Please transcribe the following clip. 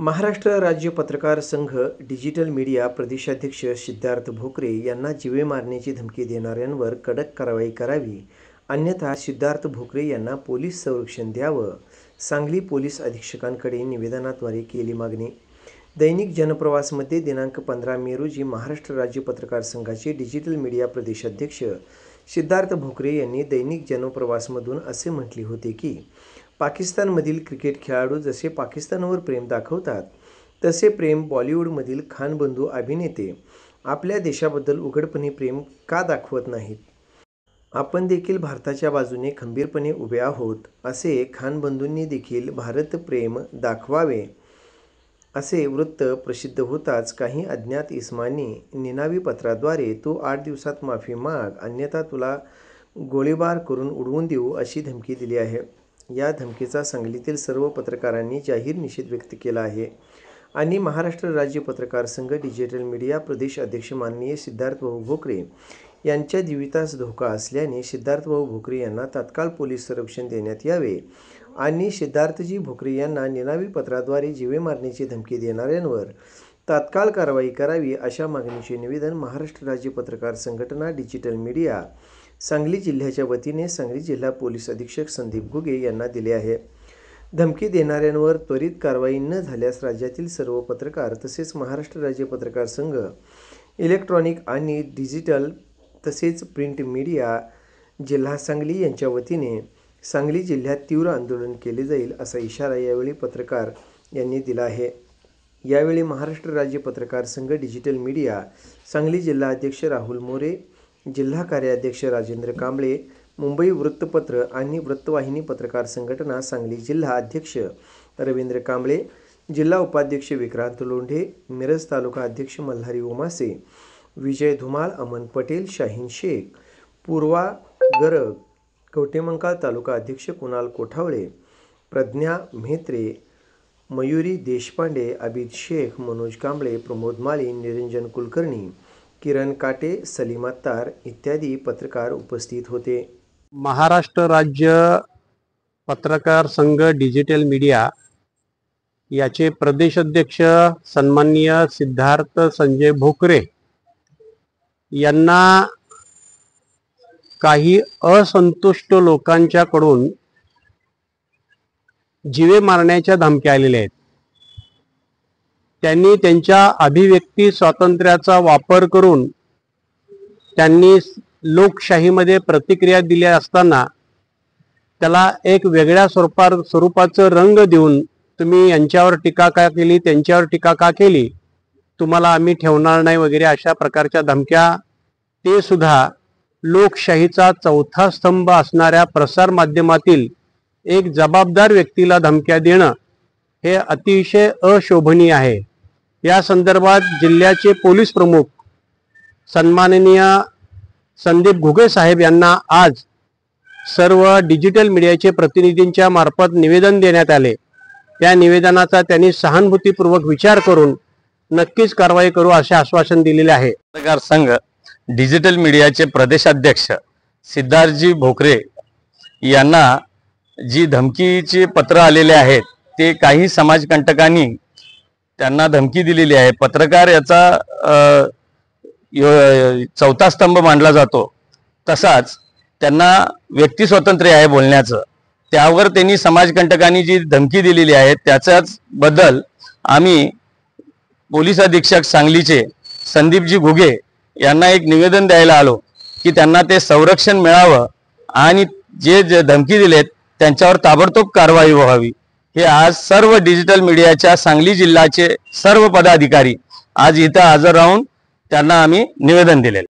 महाराष्ट्र राज्य पत्रकार संघ डिजिटल मीडिया प्रदेशाध्यक्ष सिद्धार्थ भोकरे यांना जीवे मारण्याची धमकी देणाऱ्यांवर कडक कारवाई करावी, अन्यथा सिद्धार्थ भोकरे यांना पोलीस संरक्षण द्यावं, सांगली पोलीस अधीक्षकांकडे निवेदनाद्वारे केली मागणी। दैनिक जनप्रवासमध्ये दिनांक 15 मे रोजी महाराष्ट्र राज्य पत्रकार संघाचे डिजिटल मीडिया प्रदेशाध्यक्ष सिद्धार्थ भोकरे यांनी दैनिक जनप्रवासमधून असे म्हटले होते की पाकिस्तानमधील क्रिकेट खेळाडू जसे पाकिस्तानवर प्रेम दाखवतात तसे प्रेम बॉलिवूडमधील खानबंधू अभिनेते आपल्या देशाबद्दल उघडपणे प्रेम का दाखवत नाहीत? आपण देखील भारताच्या बाजूने खंबीरपणे उभे आहोत, असे खानबंधूंनी देखील भारत प्रेम दाखवावे, असे वृत्त प्रसिद्ध होताच काही अज्ञात इसमांनी निनावी पत्राद्वारे तू 8 दिवसात माफी माग, अन्यथा तुला गोळीबार करून उडवून देऊ अशी धमकी दिली आहे। या धमकीचा सांगलीतील सर्व पत्रकारांनी जाहीर निषेध व्यक्त केला आहे आणि महाराष्ट्र राज्य पत्रकार संघ डिजिटल मीडिया प्रदेश अध्यक्ष माननीय सिद्धार्थभाऊ भोकरे यांच्या जीवितास धोका असल्याने सिद्धार्थभाऊ भोकरे यांना तात्काळ पोलीस संरक्षण देण्यात यावे आणि सिद्धार्थजी भोकरे यांना निनावी पत्राद्वारे जीवे मारण्याची धमकी देणाऱ्यांवर तात्काळ कारवाई करावी, अशा मागणीचे निवेदन महाराष्ट्र राज्य पत्रकार संघटना डिजिटल मीडिया सांगली जिल्ह्याच्या वतीने सांगली जिल्हा पोलीस अधीक्षक संदीप घुगे यांना दिले आहे। धमकी देणाऱ्यांवर त्वरित कारवाई न झाल्यास राज्यातील सर्व पत्रकार तसेच महाराष्ट्र राज्य पत्रकार संघ इलेक्ट्रॉनिक आणि डिजिटल तसेच प्रिंट मीडिया जिल्हा सांगली यांच्या वतीने सांगली जिल्ह्यात तीव्र आंदोलन केले जाईल, असा इशारा यावेळी पत्रकार यांनी दिला आहे। यावेळी महाराष्ट्र राज्य पत्रकार संघ डिजिटल मीडिया सांगली जिल्हा अध्यक्ष राहुल मोरे, जिल्हा कार्याध्यक्ष राजेंद्र कांबळे, मुंबई वृत्तपत्र आणि वृत्तवाहिनी पत्रकार संघटना सांगली जिल्हा अध्यक्ष रवींद्र कांबळे, जिल्हा उपाध्यक्ष विक्रांत लोंढे, मिरज तालुका अध्यक्ष मल्हारी उमासे, विजय धुमाळ, अमन पटेल, शाहीन शेख, पूर्वा गरग, कवटेमंकाळ तालुका अध्यक्ष कुणाल कोठावळे, प्रज्ञा म्हेत्रे, मयुरी देशपांडे, अबिद शेख, मनोज कांबळे, प्रमोद माळी, निरंजन कुलकर्णी, किरण काटे, सलीम अत्तार इत्यादी पत्रकार उपस्थित होते। महाराष्ट्र राज्य पत्रकार संघ डिजिटल मीडिया याचे प्रदेशाध्यक्ष सन्माननीय सिद्धार्थ संजय भोकरे यांना काही असंतुष्ट लोकांच्याकडून जीवे मारण्याच्या धमक्या आलेल्या आहेत। त्यांनी त्यांच्या अभिव्यक्ती स्वातंत्र्याचा वापर करून त्यांनी लोकशाहीमध्ये प्रतिक्रिया दिल्या असताना त्याला एक वेगळ्या स्वरूपाचं रंग देऊन तुम्ही यांच्यावर टीका का केली, त्यांच्यावर टीका का केली, तुम्हाला आम्ही ठेवणार नाही वगैरे अशा प्रकारच्या धमक्या, ते सुद्धा लोकशाहीचा चौथा स्तंभ असणाऱ्या प्रसार माध्यमातील एक जबाबदार व्यक्तीला धमक्या देणं हे अतिशय अशोभनीय आहे। या संदर्भात जिल्ह्याचे पोलीस प्रमुख सन्माननीय संदीप घुगे साहेब यांना आज सर्व डिजिटल मीडियाचे प्रतिनिधींच्या मार्फत निवेदन देण्यात आले। त्या निवेदनाचा त्यांनी सहानुभूतीपूर्वक विचार करून नक्कीच कारवाई करू असे आश्वासन दिलेले आहे। पत्रकार संघ डिजिटल मीडियाचे प्रदेशाध्यक्ष सिद्धार्थजी भोकरे यांना जी धमकीचे पत्र आलेले आहेत ते काही समाजकंटकांनी त्यांना धमकी दिलेली आहे। पत्रकार याचा चौथा स्तंभ मानला जातो, तसाच त्यांना व्यक्ती स्वातंत्र्य आहे बोलण्याचं, त्यावर त्यांनी समाजकंटकांनी जी धमकी दिलेली आहे त्याच्याच बद्दल आम्ही पोलीस अधीक्षक सांगलीचे संदीपजी घुगे यांना एक निवेदन द्यायला आलो की त्यांना ते संरक्षण मिळावं आणि जे धमकी दिलेत त्यांच्यावर ताबडतोब कारवाई व्हावी। हे आज सर्व डिजिटल मीडियाच्या सांगली जिल्ह्याचे सर्व पदाधिकारी आज इथं हजर राहून त्यांना आम्ही निवेदन दिले।